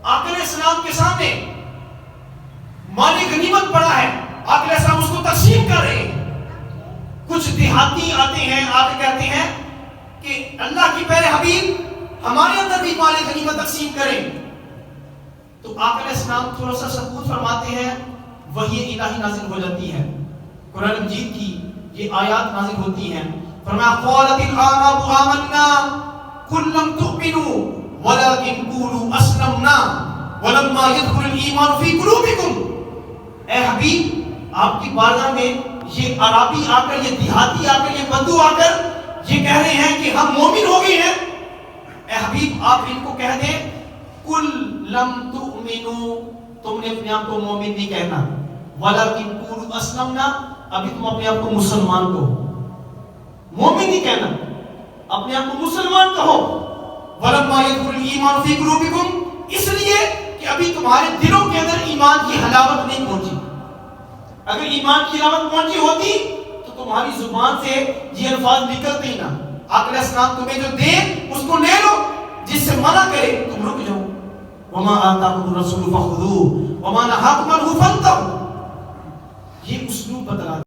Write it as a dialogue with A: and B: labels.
A: آقا علیہ السلام کے سامنے مال غنیمت پڑا ہے، آقا علیہ السلام اس کو تقسیم کر رہے ہیں۔ کچھ دیہاتی آتے ہیں، آتے کہتے ہیں کہ اللہ کی پیارے حبیب ہمارے اندر بھی مال غنیمت تقسیم کریں۔ تو آقا علیہ السلام تھوڑا سا سکوت فرماتے ہیں، وحی الہی نازل ہو جاتی ہے، قرآن مجید کی یہ آیات نازل ہوتی ہیں۔ فرمایا قالت الاعراب آمنا قل لم تؤمنوا ولكن قولوا اسلمنا ولما يدخل الايمان في قلوبكم۔ اے حبیب آپ کی بارگاہ میں یہ عربی آ کر، یہ دیہاتی آ کر، یہ بدو آ کر یہ کہہ رہے ہیں کہ ہم مومن ہو گئے ہیں۔ اے حبیب آپ ان کو کہہ دیں قل لم تؤمنوا، تم نے اپنے آپ کو مومن نہیں کہنا، ولكن قولوا اسلمنا، ابھی تم اپنے آپ کو مسلمان کہو، مومن نہیں کہنا، اپنے آپ کو مسلمان کہو۔ وَلَمَّا يَدْخُلِ الْإِيمَانُ فِي قُلُوبِكُمْ، اس لیے کہ ابھی تمہارے دلوں کے اندر ایمان کی حلاوت نہیں پہنچی۔ اگر ایمان کی حلاوت پہنچی ہوتی تو تمہاری زبان سے یہ الفاظ نکلتے ہی نہ۔ آقا علیہ السلام تمہیں جو دے اس کو لے لو، جس سے منع کرے تم رک جاؤ۔ وَمَا آتَاكُمُ الرَّسُولُ فَخُذُوهُ وَمَا نَهَاكُمْ عَنْهُ فَانتَهُوا، یہ اسلوب بتلا